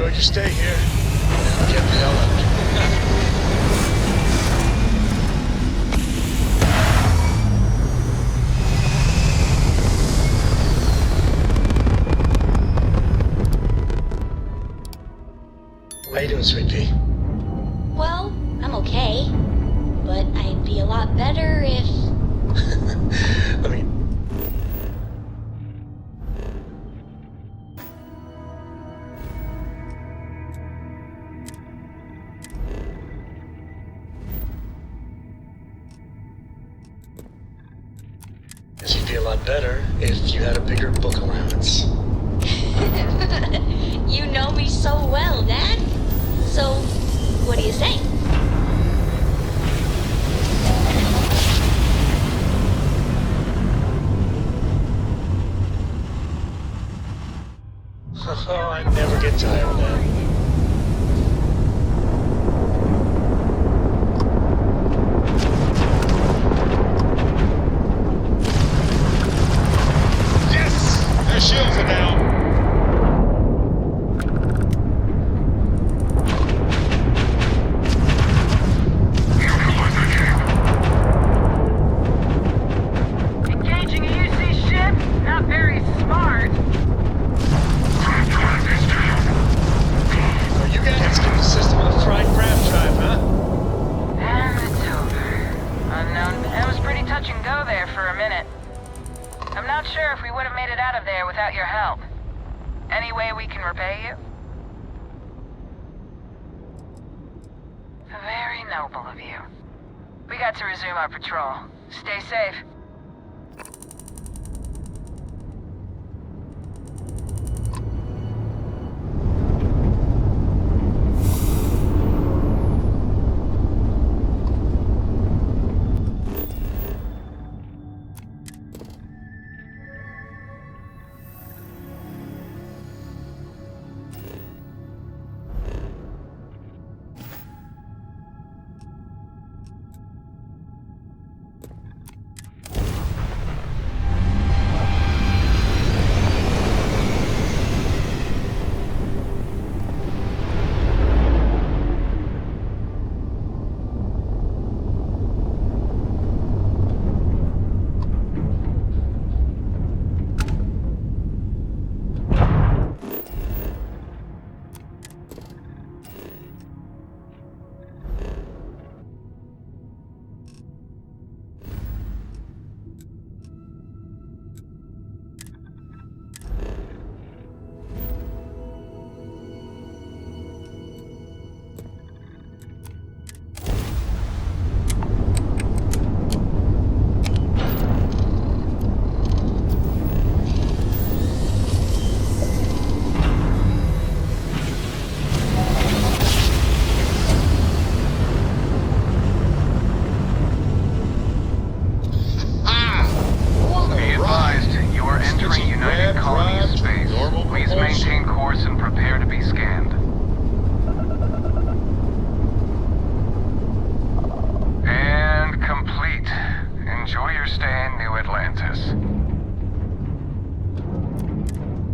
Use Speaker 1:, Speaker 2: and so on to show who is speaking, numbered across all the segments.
Speaker 1: enjoyed your stay here. Now get the hell out. How you doing, Sweet Pea?
Speaker 2: Well, I'm okay. But I'd be a lot better if...
Speaker 1: I mean... You'd be a lot better if you had a bigger book allowance.
Speaker 2: You know me so well, Dad. So, what do you say?
Speaker 1: Oh, I never get tired of that.
Speaker 3: Yes! Their shields are down.
Speaker 4: Engaging a UC ship? Not very smart.
Speaker 1: Oh, you guys give the system a fried crab drive, huh?
Speaker 4: And it's over. Unknown. It was pretty touch and go there for a minute. I'm not sure if we would have made it out of there without your help. Any way we can repay you? Very noble of you. We got to resume our patrol. Stay safe.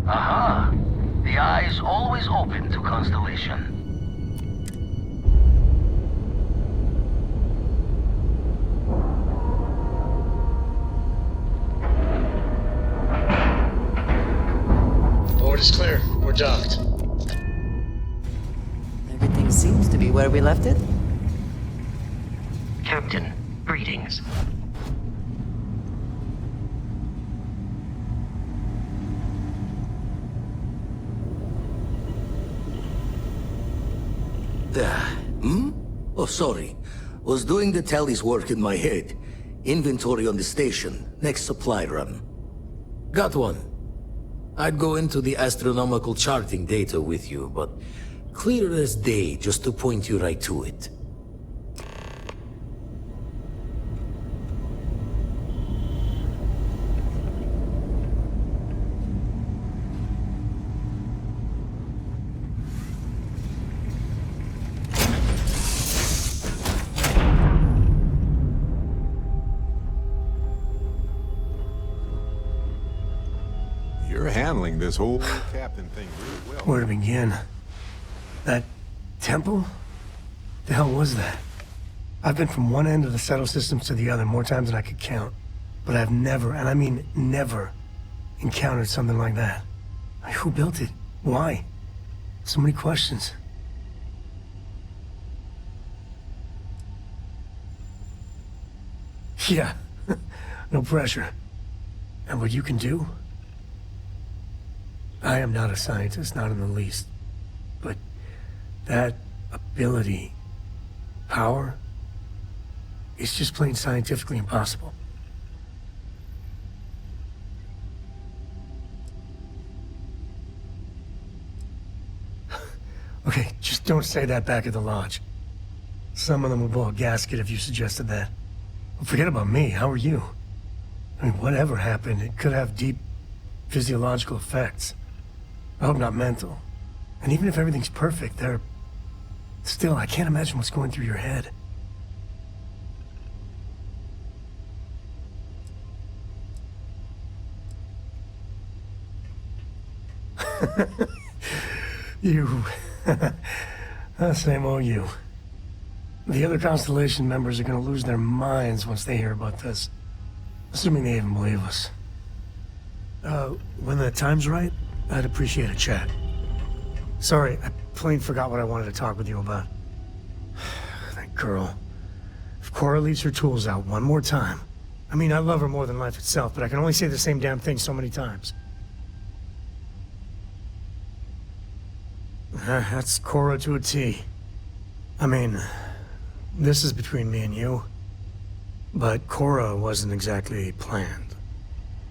Speaker 5: Aha! The eye is always open to Constellation.
Speaker 1: Board is clear. We're docked.
Speaker 6: Everything seems to be where we left it.
Speaker 5: Captain, greetings.
Speaker 7: Oh, sorry. Was doing the tallies work in my head. Inventory on the station, next supply run. Got one. I'd go into the astronomical charting data with you, but clear as day just to point you right to it.
Speaker 3: You're handling this whole captain thing really well.
Speaker 8: Where to begin? That temple? The hell was that? I've been from one end of the settle systems to the other more times than I could count. But I've never, and I mean never, encountered something like that. Like, who built it? Why? So many questions. Yeah, no pressure. And what you can do? I am not a scientist, not in the least. But that ability, power, it's just plain scientifically impossible. Okay, just don't say that back at the lodge. Some of them would blow a gasket if you suggested that. Well, forget about me, how are you? I mean, whatever happened, it could have deep physiological effects. I hope not mental. And even if everything's perfect, still, I can't imagine what's going through your head. You. Same old you. The other Constellation members are gonna lose their minds once they hear about this. Assuming they even believe us. When the time's right, I'd appreciate a chat. Sorry, I plain forgot what I wanted to talk with you about. That girl. If Cora leaves her tools out one more time... I mean, I love her more than life itself, but I can only say the same damn thing so many times. That's Cora to a T. I mean, this is between me and you, but Cora wasn't exactly planned.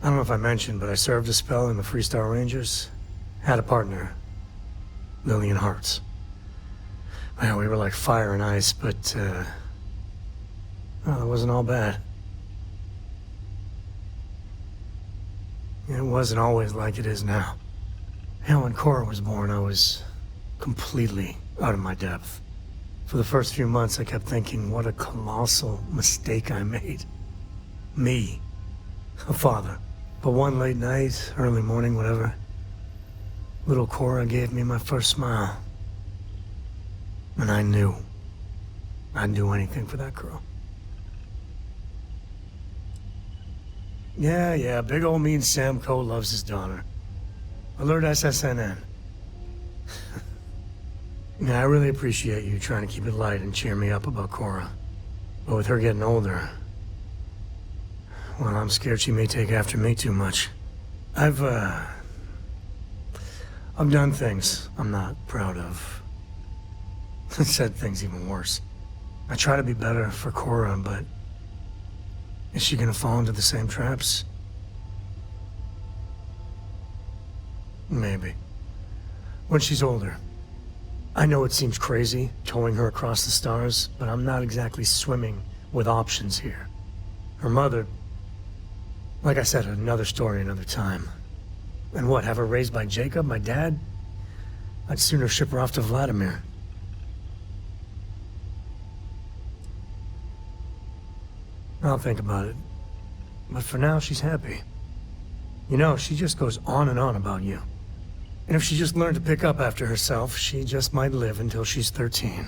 Speaker 8: I don't know if I mentioned, but I served a spell in the Freestar Rangers. Had a partner, Lillian Hartz. Well, we were like fire and ice, but, well, it wasn't all bad. It wasn't always like it is now. You know, when Cora was born, I was completely out of my depth. For the first few months, I kept thinking, what a colossal mistake I made. Me, a father. But one late night, early morning, whatever, little Cora gave me my first smile. And I knew I'd do anything for that girl. Yeah, big old mean Samco loves his daughter. Alert SSNN. Yeah, I really appreciate you trying to keep it light and cheer me up about Cora. But with her getting older, well, I'm scared she may take after me too much. I've done things I'm not proud of. Said things even worse. I try to be better for Cora, but is she gonna fall into the same traps? Maybe. When she's older. I know it seems crazy, towing her across the stars, but I'm not exactly swimming with options here. Her mother... Like I said, another story, another time. And what, have her raised by Jacob, my dad? I'd sooner ship her off to Vladimir. I'll think about it. But for now, she's happy. You know, she just goes on and on about you. And if she just learned to pick up after herself, she just might live until she's 13.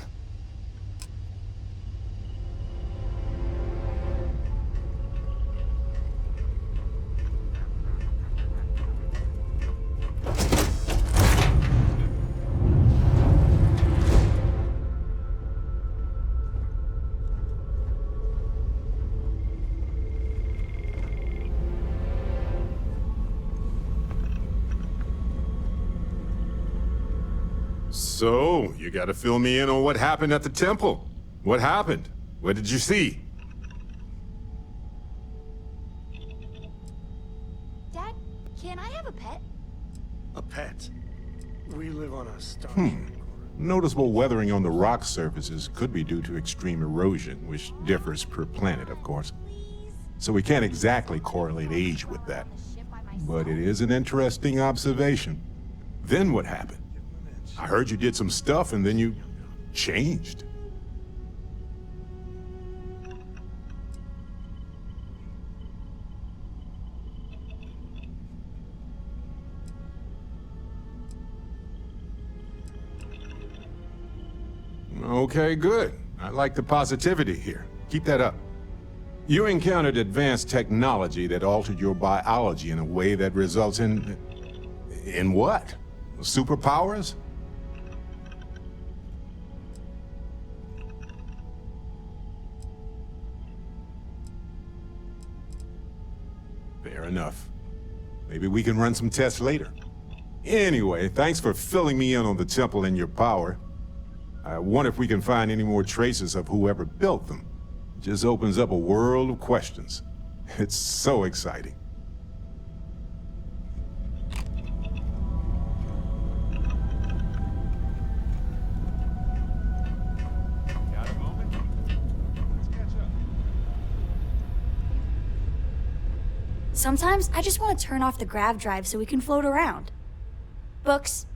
Speaker 3: So, you gotta fill me in on what happened at the temple. What happened? What did you see?
Speaker 2: Dad, can I have a pet?
Speaker 8: A pet? We live on a star.
Speaker 3: Noticeable weathering on the rock surfaces could be due to extreme erosion, which differs per planet, of course. So we can't exactly correlate age with that. But it is an interesting observation. Then what happened? I heard you did some stuff and then you changed. Okay, good. I like the positivity here. Keep that up. You encountered advanced technology that altered your biology in a way that results in... In what? Superpowers? Fair enough. Maybe we can run some tests later. Anyway, thanks for filling me in on the temple and your power. I wonder if we can find any more traces of whoever built them. It just opens up a world of questions. It's so exciting. Got a moment? Let's catch up.
Speaker 2: Sometimes I just want to turn off the grav drive so we can float around. Books.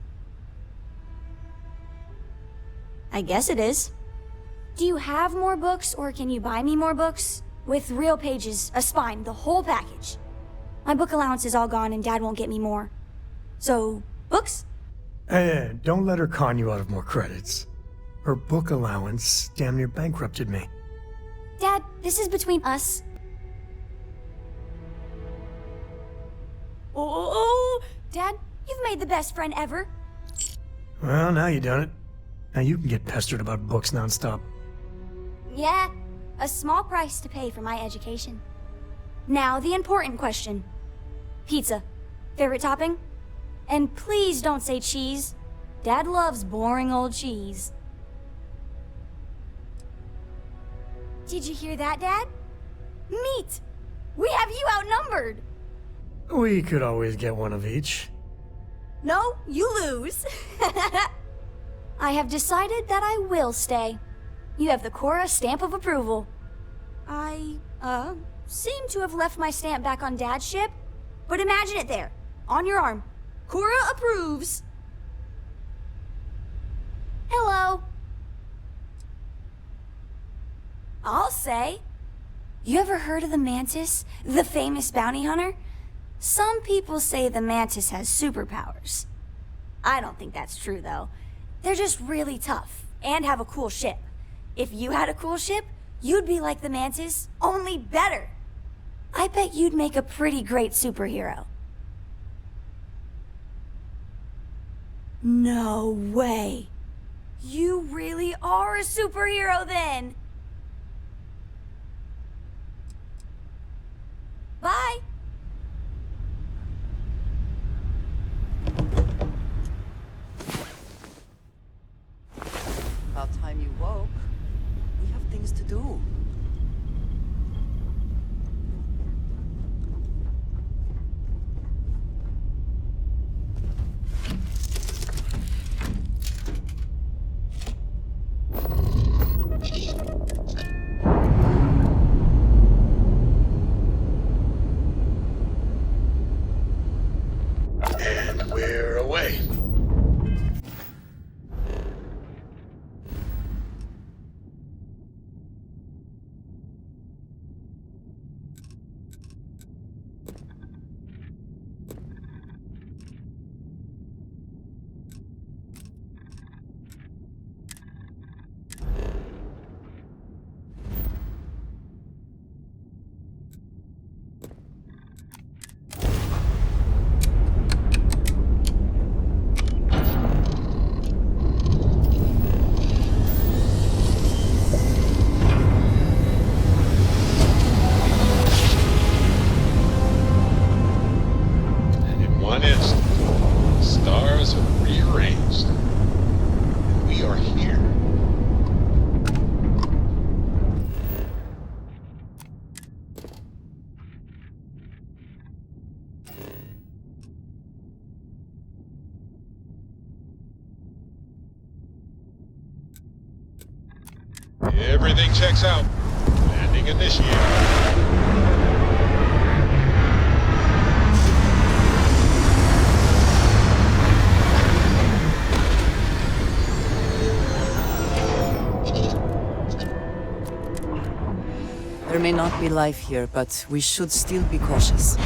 Speaker 2: I guess it is. Do you have more books, or can you buy me more books? With real pages, a spine, the whole package. My book allowance is all gone and Dad won't get me more. So, books?
Speaker 8: Hey, don't let her con you out of more credits. Her book allowance damn near bankrupted me.
Speaker 2: Dad, this is between us. Oh, Dad, you've made the best friend ever.
Speaker 8: Well, now you done it. Now you can get pestered about books nonstop.
Speaker 2: Yeah, a small price to pay for my education. Now, the important question. Pizza. Favorite topping? And please don't say cheese. Dad loves boring old cheese. Did you hear that, Dad? Meat! We have you outnumbered!
Speaker 8: We could always get one of each.
Speaker 2: No, you lose. I have decided that I will stay. You have the Cora stamp of approval. I, seem to have left my stamp back on Dad's ship, but imagine it there, on your arm. Cora approves. Hello. I'll say. You ever heard of the Mantis, the famous bounty hunter? Some people say the Mantis has superpowers. I don't think that's true, though. They're just really tough, and have a cool ship. If you had a cool ship, you'd be like the Mantis, only better. I bet you'd make a pretty great superhero. No way. You really are a superhero, then. Bye.
Speaker 6: About time you woke. We have things to do.
Speaker 1: And we're away. And in one instant, stars are rearranged. And we are here. Everything checks out. Landing initiated.
Speaker 6: There may not be life here, but we should still be cautious.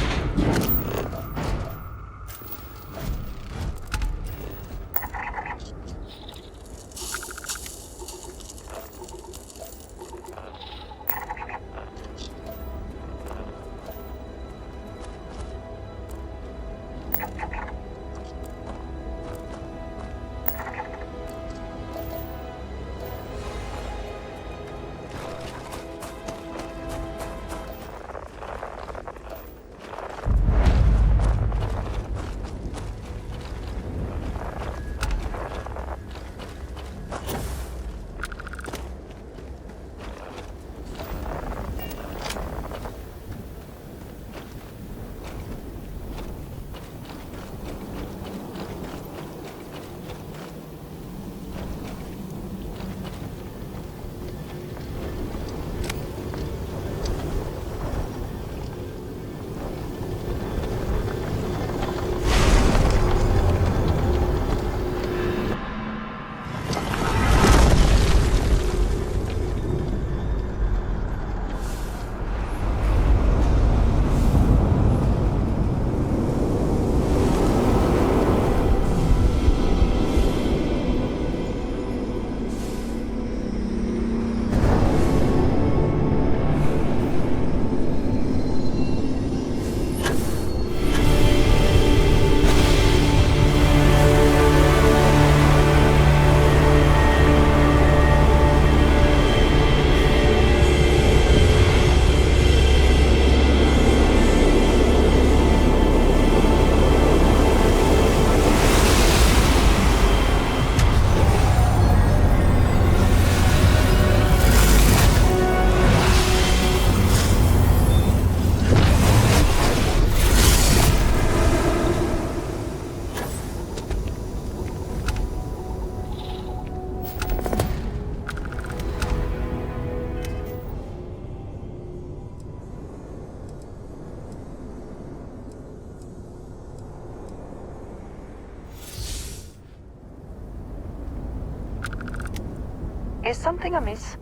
Speaker 6: Is something amiss?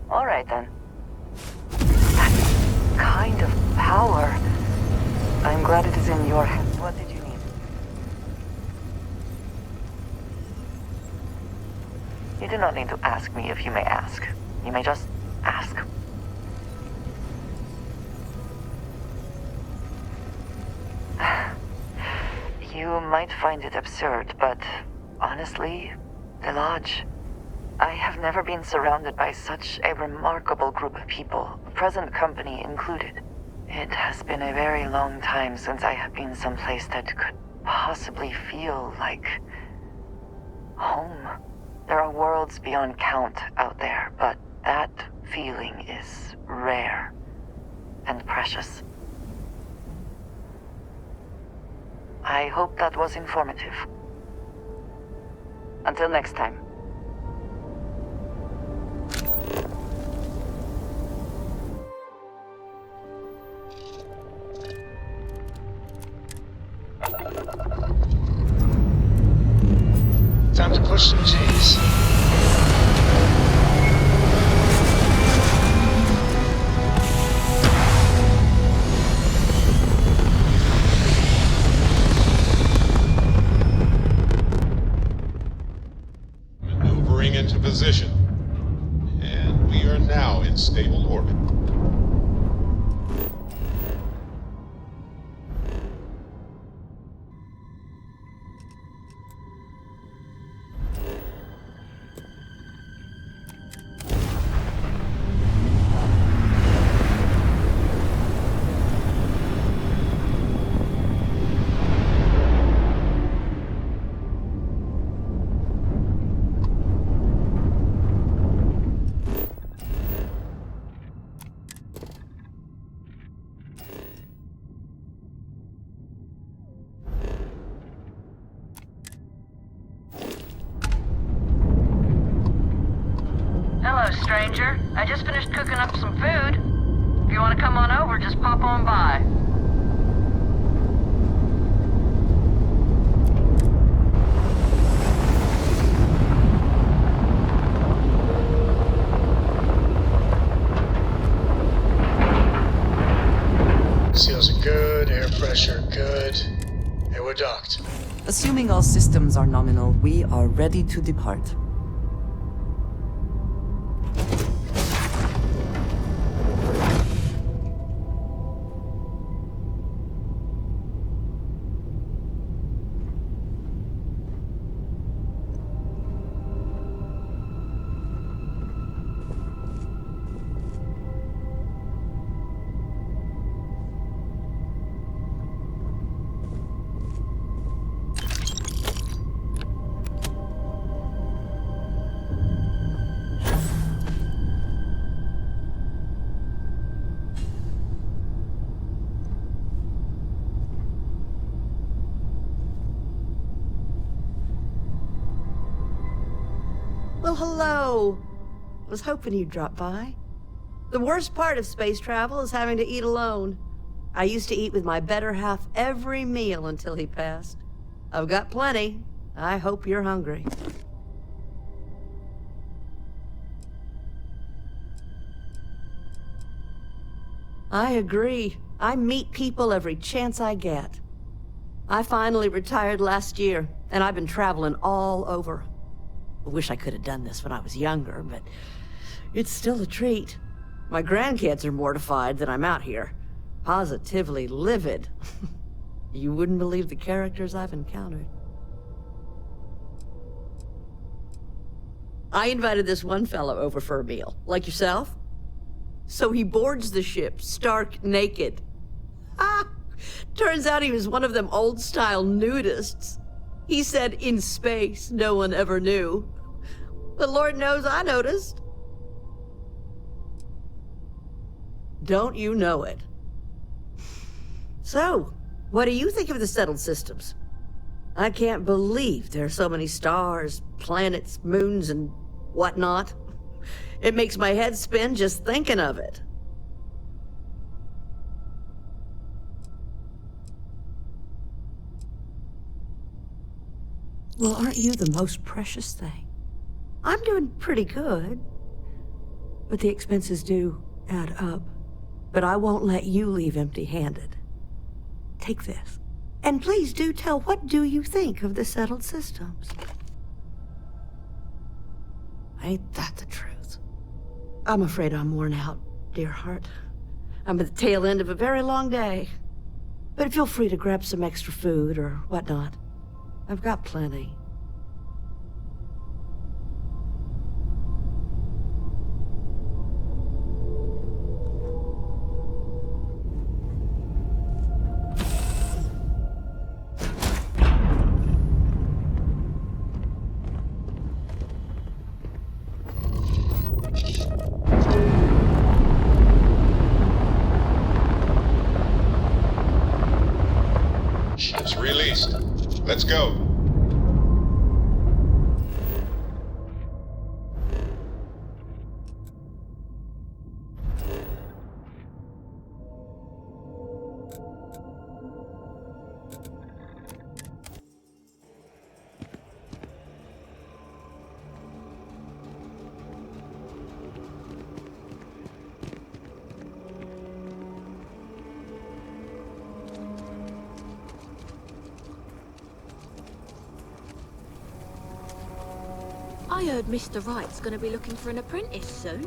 Speaker 6: All right then. That kind of power. I'm glad it is in your hands. What did you need? You do not need to ask me if you may ask. You may just ask. You might find it absurd, but honestly, the Lodge. I have never been surrounded by such a remarkable group of people, present company included. It has been a very long time since I have been someplace that could possibly feel like home. There are worlds beyond count out there, but that feeling is rare and precious. I hope that was informative. Until next time.
Speaker 1: Time to push some G's. Maneuvering into position. And we are now in stable orbit.
Speaker 4: Hello, stranger. I just finished cooking up some food. If you want to come on over, just pop on by.
Speaker 9: Seals are good, air pressure good. Hey, we're docked.
Speaker 6: Assuming all systems are nominal, we are ready to depart.
Speaker 10: Well, hello. I was hoping you'd drop by. The worst part of space travel is having to eat alone. I used to eat with my better half every meal until he passed. I've got plenty. I hope you're hungry. I agree. I meet people every chance I get. I finally retired last year, and I've been traveling all over. I wish I could have done this when I was younger, but it's still a treat. My grandkids are mortified that I'm out here. Positively livid. You wouldn't believe the characters I've encountered. I invited this one fellow over for a meal, like yourself. So he boards the ship, stark naked. Ah! Turns out he was one of them old-style nudists. He said in space, no one ever knew. But Lord knows I noticed. Don't you know it? So, what do you think of the settled systems? I can't believe there are so many stars, planets, moons, and whatnot. It makes my head spin just thinking of it. Well, aren't you the most precious thing? I'm doing pretty good. But the expenses do add up. But I won't let you leave empty-handed. Take this. And please do tell, what do you think of the settled systems? Ain't that the truth? I'm afraid I'm worn out, dear heart. I'm at the tail end of a very long day. But feel free to grab some extra food or whatnot. I've got plenty.
Speaker 1: Ship's released. Let's go.
Speaker 11: I heard Mr. Wright's gonna be looking for an apprentice soon.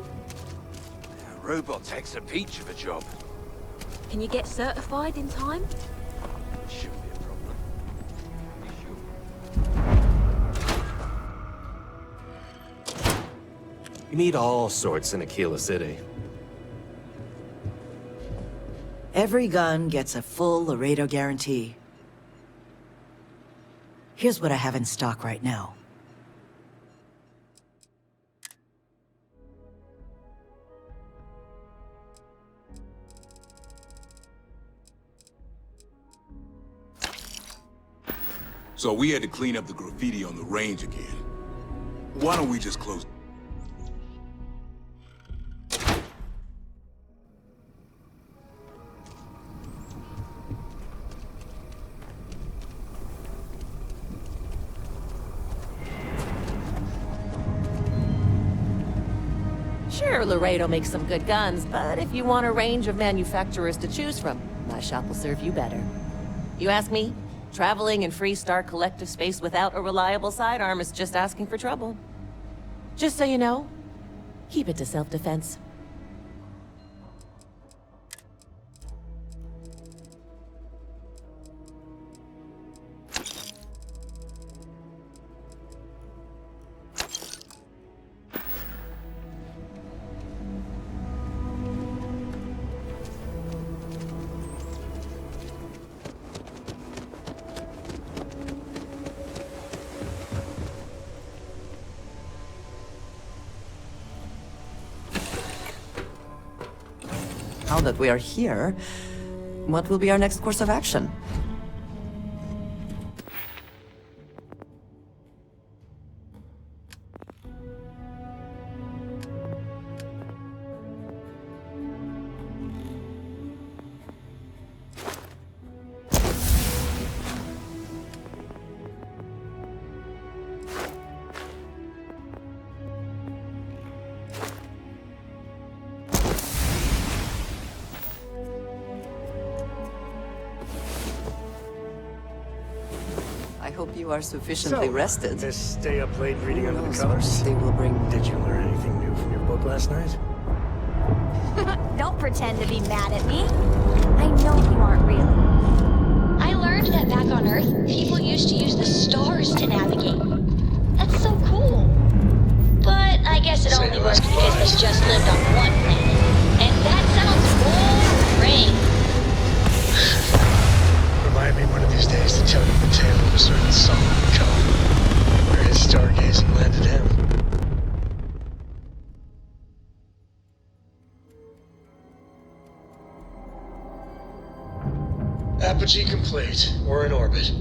Speaker 12: Robotech's a peach of a job.
Speaker 11: Can you get certified in time?
Speaker 12: Shouldn't be a problem.
Speaker 13: You meet all sorts in Aquila City.
Speaker 14: Every gun gets a full Laredo guarantee. Here's what I have in stock right now.
Speaker 15: So we had to clean up the graffiti on the range again. Why don't we just close?
Speaker 16: Sure, Laredo makes some good guns, but if you want a range of manufacturers to choose from, my shop will serve you better. You ask me, traveling in Freestar collective space without a reliable sidearm is just asking for trouble. Just so you know, keep it to self-defense.
Speaker 14: Now that we are here, what will be our next course of action? I hope you are sufficiently rested.
Speaker 8: This stay up late reading under the covers?
Speaker 14: They will bring...
Speaker 8: Did you learn anything new from your book last night?
Speaker 2: Don't pretend to be mad at me. I know you aren't real.
Speaker 17: I learned that back on Earth, people used to use the stars to navigate. That's so cool. But I guess it only worked because they just lived on one planet. And that sounds boring.
Speaker 9: Remind me one of these days to tell you the tale of a certain Solomon Cohen, where his stargazing landed him. Apogee complete. We're in orbit.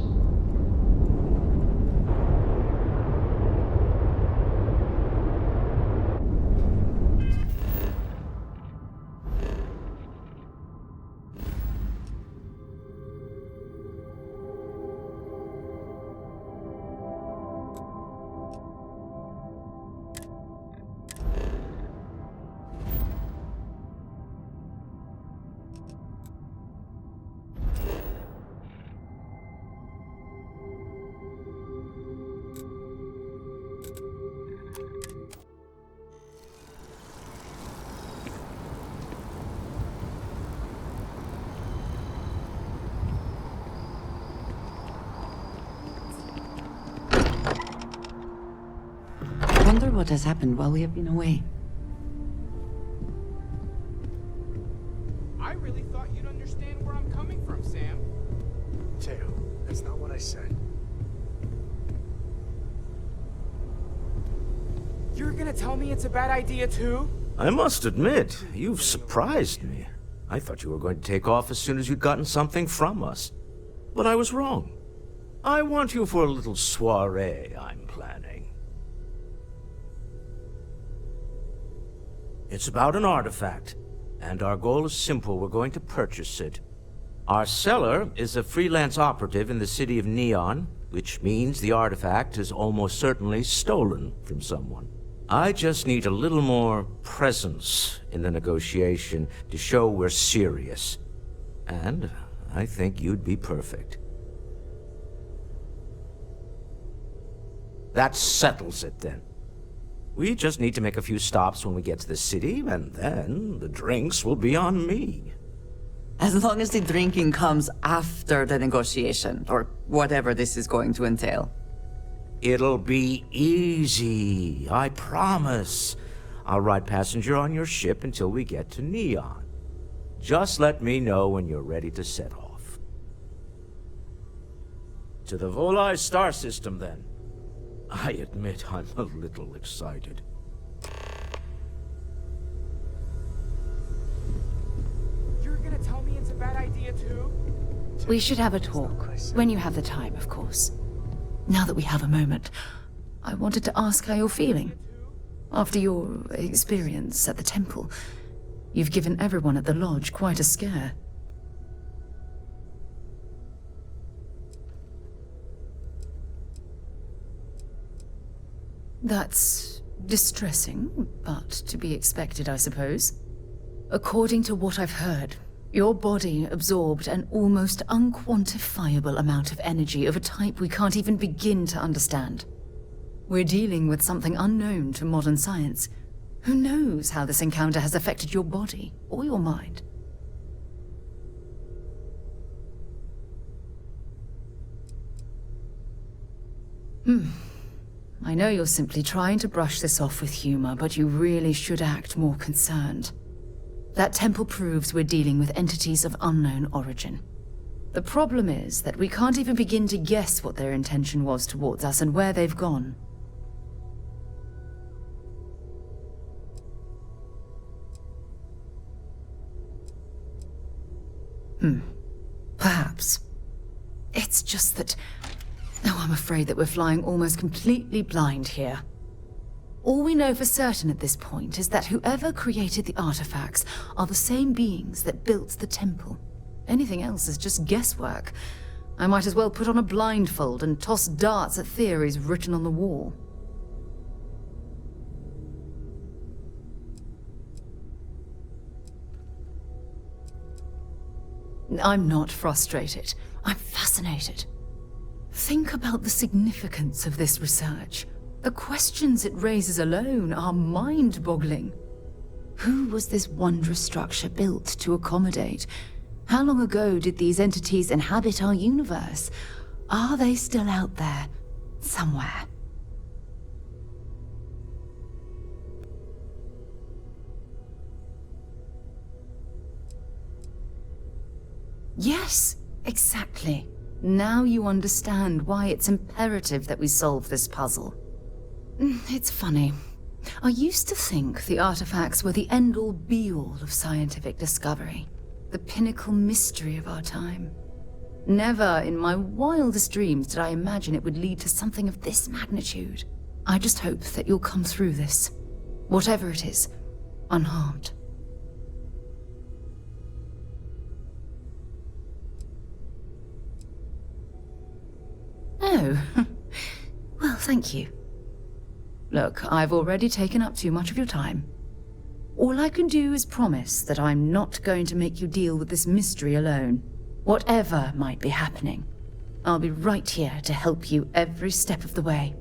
Speaker 14: wonder what has happened while we have been away.
Speaker 18: I really thought you'd understand where I'm coming from, Sam.
Speaker 8: Teo, that's not what I said.
Speaker 18: You're gonna tell me it's a bad idea too?
Speaker 13: I must admit, you've surprised me. I thought you were going to take off as soon as you'd gotten something from us. But I was wrong. I want you for a little soiree I'm planning. It's about an artifact, and our goal is simple. We're going to purchase it. Our seller is a freelance operative in the city of Neon, which means the artifact is almost certainly stolen from someone. I just need a little more presence in the negotiation to show we're serious. And I think you'd be perfect. That settles it then. We just need to make a few stops when we get to the city, and then the drinks will be on me.
Speaker 14: As long as the drinking comes after the negotiation, or whatever this is going to entail.
Speaker 13: It'll be easy, I promise. I'll ride passenger on your ship until we get to Neon. Just let me know when you're ready to set off. To the Volai star system, then. I admit I'm a little excited.
Speaker 18: You're gonna tell me it's a bad idea too?
Speaker 19: We should have a talk, when you have the time, of course. Now that we have a moment, I wanted to ask how you're feeling. After your experience at the temple, you've given everyone at the lodge quite a scare. That's distressing, but to be expected, I suppose. According to what I've heard, your body absorbed an almost unquantifiable amount of energy of a type we can't even begin to understand. We're dealing with something unknown to modern science. Who knows how this encounter has affected your body or your mind? I know you're simply trying to brush this off with humor, but you really should act more concerned. That temple proves we're dealing with entities of unknown origin. The problem is that we can't even begin to guess what their intention was towards us and where they've gone. Perhaps. It's just that... Oh, I'm afraid that we're flying almost completely blind here. All we know for certain at this point is that whoever created the artifacts are the same beings that built the temple. Anything else is just guesswork. I might as well put on a blindfold and toss darts at theories written on the wall. I'm not frustrated. I'm fascinated. Think about the significance of this research. The questions it raises alone are mind-boggling. Who was this wondrous structure built to accommodate? How long ago did these entities inhabit our universe? Are they still out there, somewhere? Yes, exactly. Now you understand why it's imperative that we solve this puzzle. It's funny. I used to think the artifacts were the end-all be-all of scientific discovery, the pinnacle mystery of our time. Never in my wildest dreams did I imagine it would lead to something of this magnitude. I just hope that you'll come through this, whatever it is, unharmed. Oh, well, thank you. Look, I've already taken up too much of your time. All I can do is promise that I'm not going to make you deal with this mystery alone. Whatever might be happening, I'll be right here to help you every step of the way.